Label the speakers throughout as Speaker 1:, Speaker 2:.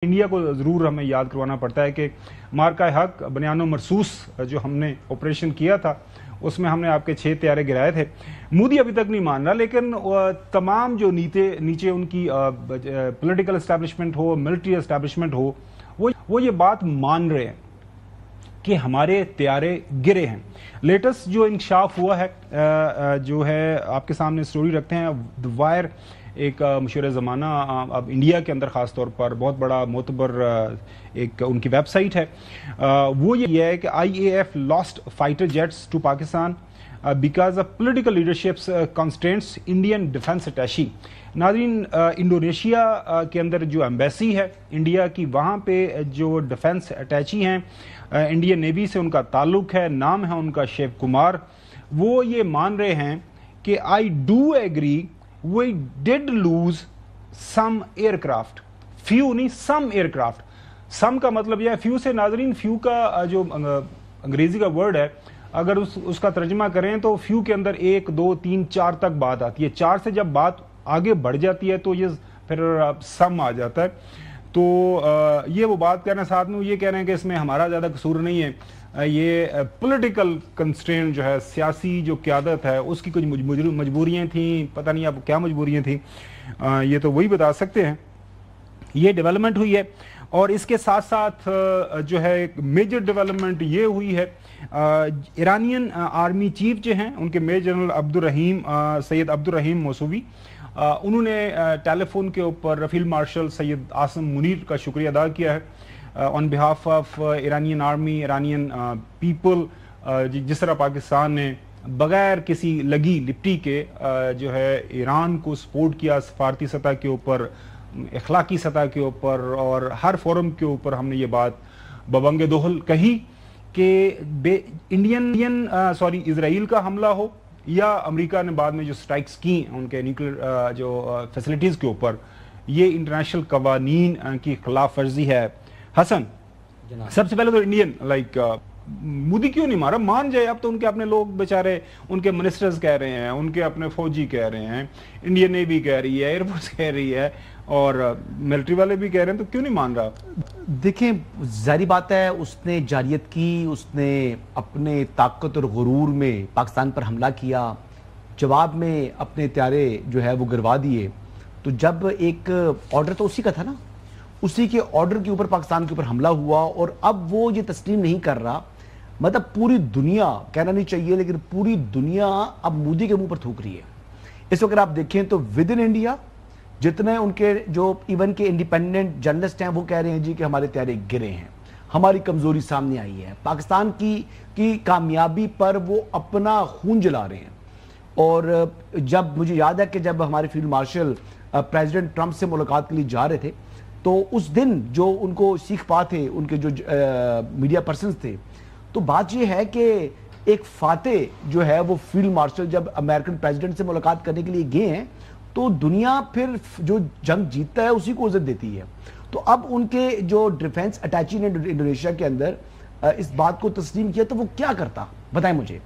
Speaker 1: India को ज़रूर हमें याद करवाना पड़ता है कि मार्का हक बनियानो मरसूस जो हमने ऑपरेशन किया था उसमें हमने आपके 6 तैयारे गिराए थे। मोदी अभी तक नहीं मान रहा, लेकिन तमाम जो नीचे उनकी पॉलिटिकल एस्टैब्लिशमेंट हो, मिलिट्री एस्टैब्लिशमेंट हो, वो ये बात मान रहे हैं कि हमारे तैयारे गिरे हैं। लेटेस्ट जो इंकशाफ हुआ है जो है आपके सामने स्टोरी रखते हैं। द वायर एक मशहूर ज़माना अब इंडिया के अंदर ख़ास तौर पर बहुत बड़ा मोतबर एक उनकी वेबसाइट है। वो ये है कि IAF lost fighter jets to Pakistan because of political leaderships constraints Indian defence attaché. नाज़रीन, इंडोनेशिया के अंदर जो एम्बेसी है इंडिया की, वहाँ पे जो डिफेंस अटैची हैं, इंडियन नेवी से उनका ताल्लुक है, नाम है उनका शिव कुमार। वो ये मान रहे हैं कि I do agree we did lose some aircraft, few नहीं सम एयरक्राफ्ट। सम का मतलब यह है, फ्यू से नाजरीन, फ्यू का जो अंग्रेजी का वर्ड है, अगर उसका तर्जमा करें तो फ्यू के अंदर 1, 2, 3, 4 तक बात आती है। 4 से जब बात आगे बढ़ जाती है तो ये फिर सम आ जाता है। तो ये वो बात कह रहे हैं, साथ में ये कह रहे हैं कि इसमें हमारा ज़्यादा कसूर नहीं है, ये पॉलिटिकल कंस्ट्रेंट जो है, सियासी जो क़यादत है उसकी कुछ मजबूरियाँ थी, पता नहीं अब क्या मजबूरियाँ थी, ये तो वही बता सकते हैं। ये डेवलपमेंट हुई है और इसके साथ साथ जो है एक मेजर डेवलपमेंट ये हुई है, ईरानियन आर्मी चीफ जो हैं उनके मेजर जनरल सैयद अब्दुर्रहीम मौसूवी, उन्होंने टेलीफोन के ऊपर फील्ड मार्शल सैयद आसम मुनीर का शुक्रिया अदा किया है on behalf of Iranian army, Iranian people. जिस तरह पाकिस्तान ने बगैर किसी लगी लिपटी के जो है ईरान को सपोर्ट किया सफारती सतह के ऊपर, अखलाकी सतह के ऊपर और हर फोरम के ऊपर हमने ये बात बबंगे दोहल कही कि इसराइल का हमला हो या अमेरिका ने बाद में जो स्ट्राइक्स की उनके न्यूक्लियर जो फैसिलिटीज़ के ऊपर, ये इंटरनेशनल कवानीन की खिलाफ वर्जी है। हसन, सबसे पहले तो इंडियन मोदी क्यों नहीं मारा? मान जाए, अब तो उनके अपने लोग बेचारे, उनके मिनिस्टर्स कह रहे हैं, उनके अपने फौजी कह रहे हैं, इंडियन नेवी कह रही है, एयरफोर्स कह रही है और मिलिट्री वाले भी कह रहे हैं, तो क्यों नहीं मान रहा?
Speaker 2: देखें, जारी बात है उसने जारियत की, उसने अपने ताकत और गुरूर में पाकिस्तान पर हमला किया, जवाब में अपने त्यारे जो है वो गिरवा दिए। तो जब एक ऑर्डर तो उसी का था ना, उसी के ऑर्डर के ऊपर पाकिस्तान के ऊपर हमला हुआ और अब वो ये तस्लीम नहीं कर रहा। मतलब पूरी दुनिया, कहना नहीं चाहिए लेकिन पूरी दुनिया अब मोदी के मुंह पर थूक रही है। इस वक्त आप देखें तो विद इन इंडिया जितने उनके जो इवन के इंडिपेंडेंट जर्नलिस्ट हैं वो कह रहे हैं जी कि हमारे तैयारे गिरे हैं, हमारी कमजोरी सामने आई है, पाकिस्तान की कामयाबी पर वो अपना खून जला रहे हैं। और जब मुझे याद है कि जब हमारे फील्ड मार्शल प्रेसिडेंट ट्रंप से मुलाकात के लिए जा रहे थे तो उस दिन जो उनको सीख पा थे उनके जो मीडिया पर्सन्स थे, तो बात यह है कि एक फातेह जो है वो फील्ड मार्शल जब अमेरिकन प्रेसिडेंट से मुलाकात करने के लिए गए हैं तो दुनिया फिर जो जंग जीतता है उसी को इज्जत देती है। तो अब उनके जो डिफेंस अटैची ने इंडोनेशिया के अंदर इस बात को तस्लीम किया, तो वो क्या करता बताएं मुझे।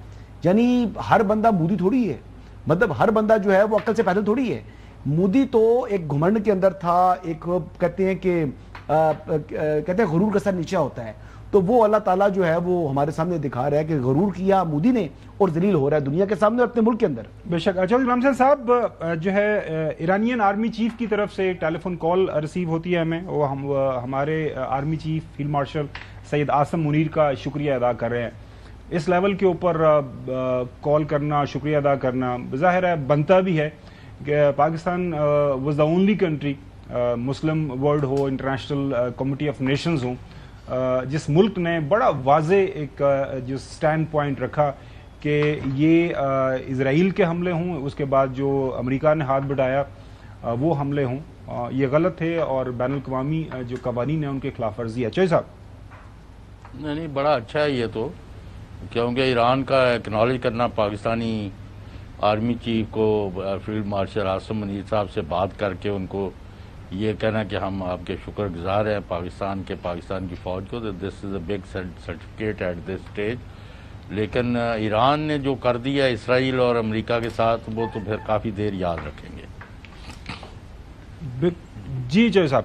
Speaker 2: यानी हर बंदा मोदी थोड़ी है, मतलब हर बंदा जो है वो अक्ल से पैदल थोड़ी है। मोदी तो एक घुमंड के अंदर था, एक कहते हैं गुरूर का सर नीचा होता है, तो वो अल्लाह ताला जो है वो हमारे सामने दिखा रहा है कि गुरूर किया मोदी ने और जलील हो रहा है दुनिया के सामने और अपने मुल्क के अंदर।
Speaker 1: बेशक। अच्छा इमाम साहब, जो है ईरानियन आर्मी चीफ की तरफ से टेलीफोन कॉल रिसीव होती है हमें, वो हमारे army chief field marshal Syed Asim Munir का शुक्रिया अदा कर रहे हैं। इस लेवल के ऊपर कॉल करना, शुक्रिया अदा करना ज़ाहिर है बनता भी है कि Pakistan was the only country, Muslim world हो, इंटरनेशनल कमिटी ऑफ नेशंस हो, जिस मुल्क ने बड़ा वाजे एक जो स्टैंड पॉइंट रखा कि ये इसराइल के हमले हों, उसके बाद जो अमेरिका ने हाथ बढ़ाया वो हमले हों, ये गलत थे और बैनुल-अक़वामी जो कवानीन है उनके खिलाफ वर्जी है। चौधरी साहब,
Speaker 3: नहीं, बड़ा अच्छा है ये तो, क्योंकि ईरान का एक्नॉलेज करना, पाकिस्तानी आर्मी चीफ को फील्ड मार्शल आसम मुनीर साहब से बात करके उनको ये कहना कि हम आपके शुक्रगुजार हैं पाकिस्तान की फ़ौज को, तो this is a big certificate at this stage. लेकिन ईरान ने जो कर दिया इसराइल और अमेरिका के साथ, वो तो फिर काफ़ी देर याद रखेंगे।
Speaker 1: जी जय साहब।